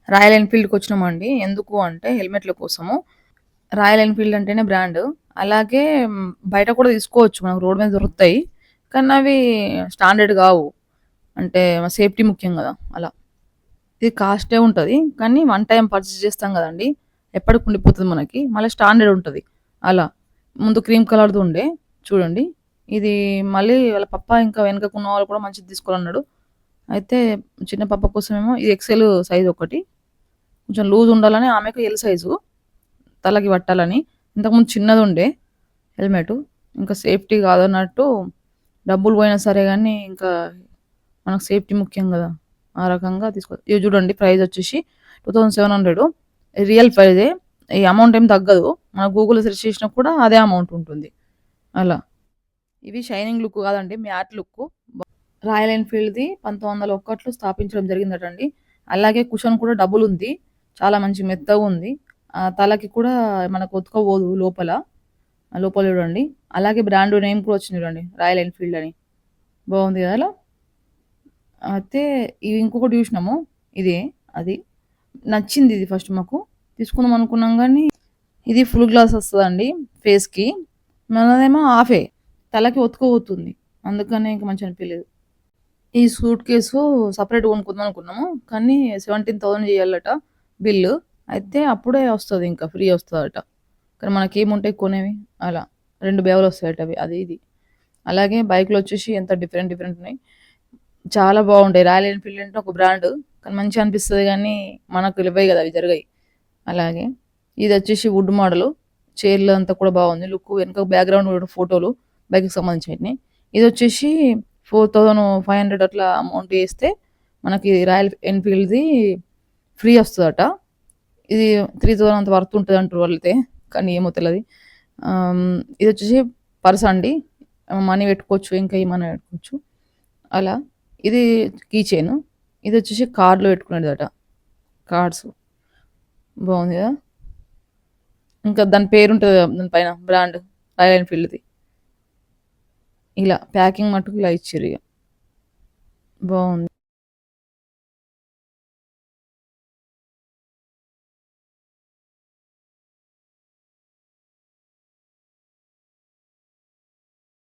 Royal ఎన్‌ఫీల్డ్‌కి వచ్చినామండి. ఎందుకు అంటే హెల్మెట్‌ల కోసము. రాయల్ ఎన్‌ఫీల్డ్ అంటేనే బ్రాండ్. అలాగే బయట కూడా తీసుకోవచ్చు. మనకు రోడ్ మీద దొరుకుతాయి. కానీ అవి స్టాండర్డ్ గావు. అంటే సేఫ్టీ ముఖ్యం గదా! అలా. ఇది కాస్టే ఉంటది. కానీ వన్ టైమ్ పర్చేస్ చేస్తాం గదండీ! ఎప్పటికి ఉండిపోతది మనకి. మళ్ళీ స్టాండర్డ్ ఉంటది. అలా. ముందు క్రీమ్ కలర్‌ది ఉండే చూడండి. ఇది మళ్ళీ వాళ్ళ పప్ప ఇంకా వెనకకున్న వాళ్ళు కూడా మంచిది తీసుకోవాలన్నాడు. అయితే చిన్న పాప కోసమేమో ఇది ఎక్సెల్ సైజ్ ఒకటి. కొంచెం లూజ్ ఉండాలని ఆమెకు ఎల్ సైజు. తలకి పట్టాలని. ఇంతకుముందు చిన్నదుండే హెల్మెటు. ఇంకా సేఫ్టీ కాదన్నట్టు డబ్బులు పోయినా సరే గానీ ఇంకా మనకు సేఫ్టీ ముఖ్యం గదా! ఆ రకంగా ఇవి చూడండి ప్రైస్ వచ్చేసి 2700 రియల్ ప్రైజే. ఈ అమౌంట్ ఏం తగ్గదు. మన గూగుల్‌లో సెర్చ్ చేసినా కూడా అదే అమౌంట్ ఉంటుంది. అలా. ఇవి షైనింగ్ లుక్ కాదండి. Matte look. రాయల్ ఎన్‌ఫీల్డ్‌ది 1901లో స్థాపించడం జరిగిందటండి. అలాగే కుషన్ కూడా డబుల్ ఉంది. చాలా మంచి మెత్తగుంది. తలకి కూడా మనకు ఒతుకపోదు లోపల. లోపల చూడండి. అలాగే బ్రాండ్ నేమ్ కూడా వచ్చింది చూడండి. రాయల్ ఎన్‌ఫీల్డ్ అని. బాగుంది కదా! అయితే ఇది ఇంకొకటి చూసినాము. ఇదే అది. నచ్చింది ఇది ఫస్ట్ మాకు. తీసుకుందాం అనుకున్నాం గానీ, ఇది ఫుల్ గ్లాస్ వస్తదండి ఫేస్‌కి. మనదేమో హాఫే. తలకి ఒతుకపోతుంది. అందుకనే ఇంక మంచిగా అనిపియలేదు. ఈ సూట్ కేసు సెపరేట్ కొనుక్కుందాం అనుకున్నాము. కానీ 17,000 చేయాలట బిల్లు. అయితే అప్పుడే వస్తది ఇంకా ఫ్రీ వస్తదట. కానీ మనకేముంటాయి కొనేవి అలా. 2 బ్యాగులొస్తాయట అవి. అది ఇది. అలాగే బైక్‌లొచ్చేసి ఎంత డిఫరెంట్ డిఫరెంట్ ఉన్నాయి. చాలా బాగుంటాయి. రాయల్ ఎన్‌ఫీల్డ్ అంటే ఒక బ్రాండ్. కానీ మంచిగా అనిపిస్తది గానీ మనకు ఇవ్వయి కదా! అవి జరగయి. అలాగే ఇదొచ్చేసి వుడ్ మోడలు. చైర్‌లో అంతా కూడా బాగుంది. లుక్ వెనక బ్యాక్‌గ్రౌండ్ కూడా ఫోటోలు బైక్‌కి సంబంధించినయి. ఇదొచ్చేసి 4500 అట్లా అమౌంట్ ఏస్తే మనకి రాయల్ ఎన్‌ఫీల్డ్‌ది ఫ్రీ వస్తదట. ఇది 3000 అంత వర్త్ ఉంటదంటారు వాళ్ళైతే. కానీ ఏమో తెలవది. ఇదొచ్చేసి పర్స్ అండి. మనీ పెట్టుకోవచ్చు. ఇంకా ఏమన్నా పెట్టుకోవచ్చు. అలా. ఇది కీ చైను. ఇదొచ్చేసి కార్‌లో పెట్టుకునేదట. కార్డ్స్. బావుంది గదా! ఇంకా దాని పేరుంటది గదా! దాని పైన బ్రాండ్ రాయల్ ఎన్‌ఫీల్డ్‌ది. ఇలా ప్యాకింగ్ మట్టుకు ఇలా ఇచ్చిర్రిగ. బావుంది.